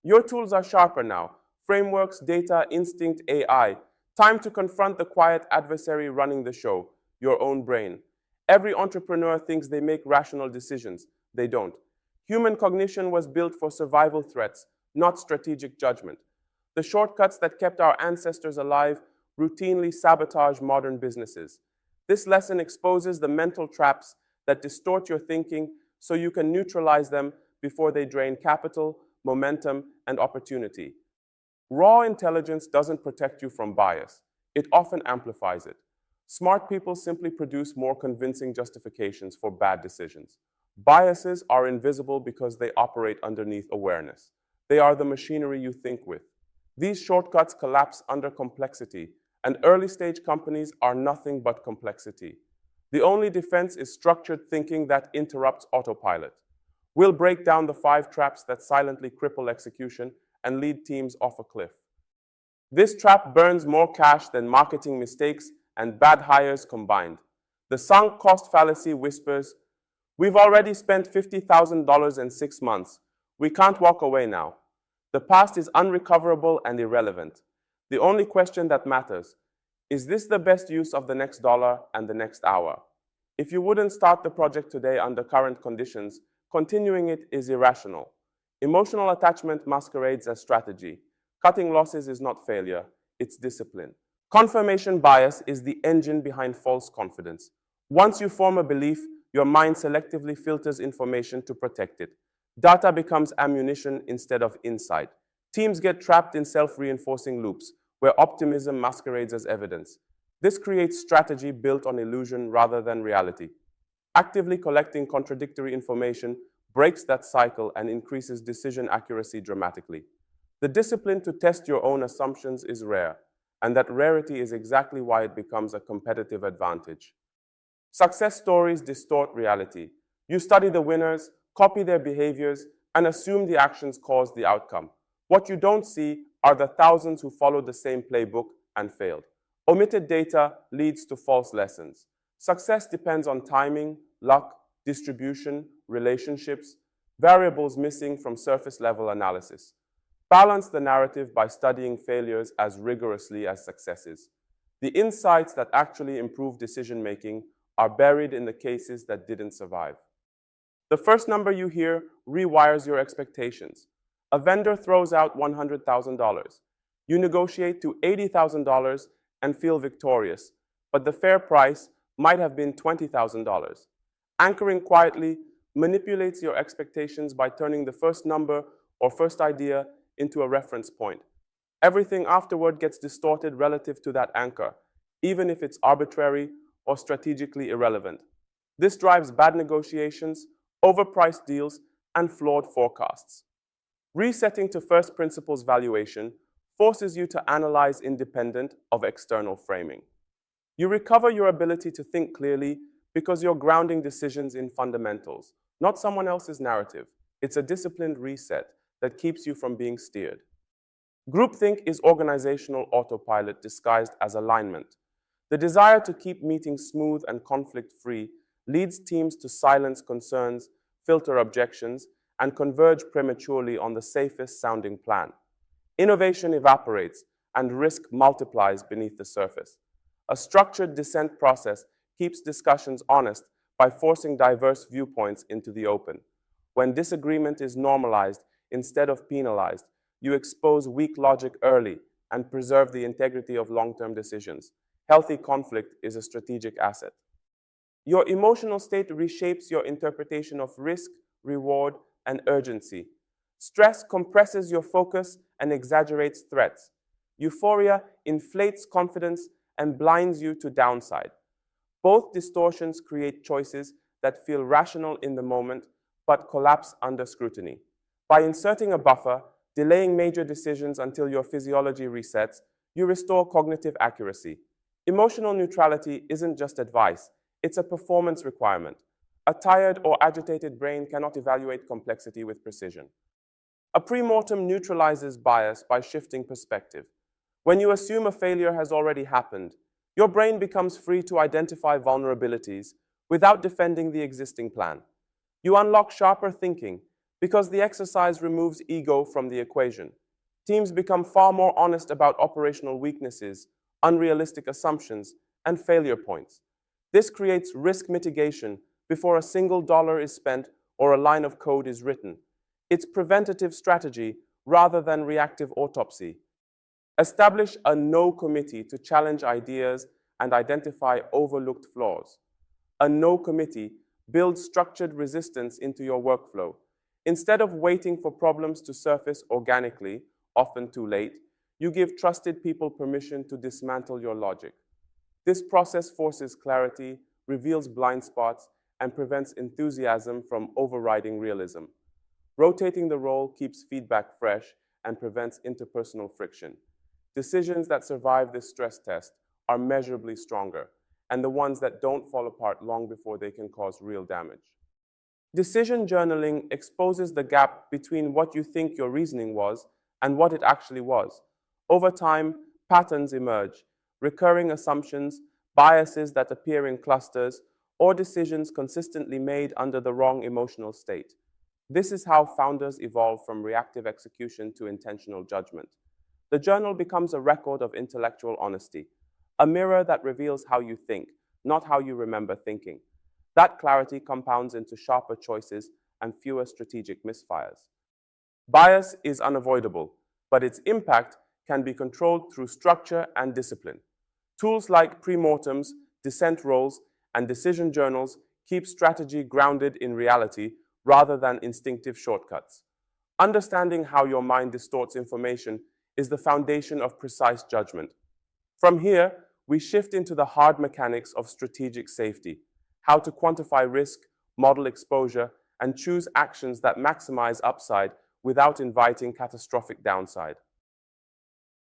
Your tools are sharper now. Frameworks, data, instinct, AI. Time to confront the quiet adversary running the show, your own brain. Every entrepreneur thinks they make rational decisions. They don't. Human cognition was built for survival threats, not strategic judgment. The shortcuts that kept our ancestors alive routinely sabotage modern businesses. This lesson exposes the mental traps that distort your thinking so you can neutralize them before they drain capital, momentum, and opportunity. Raw intelligence doesn't protect you from bias. It often amplifies it. Smart people simply produce more convincing justifications for bad decisions. Biases are invisible because they operate underneath awareness. They are the machinery you think with. These shortcuts collapse under complexity, and early-stage companies are nothing but complexity. The only defense is structured thinking that interrupts autopilot. We'll break down the 5 traps that silently cripple execution and lead teams off a cliff. This trap burns more cash than marketing mistakes and bad hires combined. The sunk cost fallacy whispers, "We've already spent $50,000 in 6 months. We can't walk away now." The past is unrecoverable and irrelevant. The only question that matters, is this the best use of the next dollar and the next hour? If you wouldn't start the project today under current conditions, continuing it is irrational. Emotional attachment masquerades as strategy. Cutting losses is not failure, it's discipline. Confirmation bias is the engine behind false confidence. Once you form a belief, your mind selectively filters information to protect it. Data becomes ammunition instead of insight. Teams get trapped in self-reinforcing loops, where optimism masquerades as evidence. This creates strategy built on illusion rather than reality. Actively collecting contradictory information breaks that cycle and increases decision accuracy dramatically. The discipline to test your own assumptions is rare, and that rarity is exactly why it becomes a competitive advantage. Success stories distort reality. You study the winners, copy their behaviors, and assume the actions cause the outcome. What you don't see are the thousands who followed the same playbook and failed. Omitted data leads to false lessons. Success depends on timing, luck, distribution, relationships, variables missing from surface-level analysis. Balance the narrative by studying failures as rigorously as successes. The insights that actually improve decision-making are buried in the cases that didn't survive. The first number you hear rewires your expectations. A vendor throws out $100,000. You negotiate to $80,000 and feel victorious, but the fair price might have been $20,000. Anchoring quietly manipulates your expectations by turning the first number or first idea into a reference point. Everything afterward gets distorted relative to that anchor, even if it's arbitrary or strategically irrelevant. This drives bad negotiations, overpriced deals, and flawed forecasts. Resetting to first principles valuation forces you to analyze independent of external framing. You recover your ability to think clearly because you're grounding decisions in fundamentals, not someone else's narrative. It's a disciplined reset that keeps you from being steered. Groupthink is organizational autopilot disguised as alignment. The desire to keep meetings smooth and conflict-free leads teams to silence concerns, filter objections, and converge prematurely on the safest sounding plan. Innovation evaporates and risk multiplies beneath the surface. A structured dissent process keeps discussions honest by forcing diverse viewpoints into the open. When disagreement is normalized instead of penalized, you expose weak logic early and preserve the integrity of long-term decisions. Healthy conflict is a strategic asset. Your emotional state reshapes your interpretation of risk, reward, and urgency. Stress compresses your focus and exaggerates threats. Euphoria inflates confidence and blinds you to downside. Both distortions create choices that feel rational in the moment but collapse under scrutiny. By inserting a buffer, delaying major decisions until your physiology resets, you restore cognitive accuracy. Emotional neutrality isn't just advice, it's a performance requirement. A tired or agitated brain cannot evaluate complexity with precision. A premortem neutralizes bias by shifting perspective. When you assume a failure has already happened, your brain becomes free to identify vulnerabilities without defending the existing plan. You unlock sharper thinking, Because the exercise removes ego from the equation. Teams become far more honest about operational weaknesses, unrealistic assumptions, and failure points. This creates risk mitigation before a single dollar is spent or a line of code is written. It's preventative strategy rather than reactive autopsy. Establish a no committee to challenge ideas and identify overlooked flaws. A no committee builds structured resistance into your workflow. Instead of waiting for problems to surface organically, often too late, you give trusted people permission to dismantle your logic. This process forces clarity, reveals blind spots, and prevents enthusiasm from overriding realism. Rotating the role keeps feedback fresh and prevents interpersonal friction. Decisions that survive this stress test are measurably stronger, and the ones that don't fall apart long before they can cause real damage. Decision journaling exposes the gap between what you think your reasoning was and what it actually was. Over time, patterns emerge, recurring assumptions, biases that appear in clusters, or decisions consistently made under the wrong emotional state. This is how founders evolve from reactive execution to intentional judgment. The journal becomes a record of intellectual honesty, a mirror that reveals how you think, not how you remember thinking. That clarity compounds into sharper choices and fewer strategic misfires. Bias is unavoidable, but its impact can be controlled through structure and discipline. Tools like premortems, dissent rolls, and decision journals keep strategy grounded in reality rather than instinctive shortcuts. Understanding how your mind distorts information is the foundation of precise judgment. From here, we shift into the hard mechanics of strategic safety, how to quantify risk, model exposure, and choose actions that maximize upside without inviting catastrophic downside.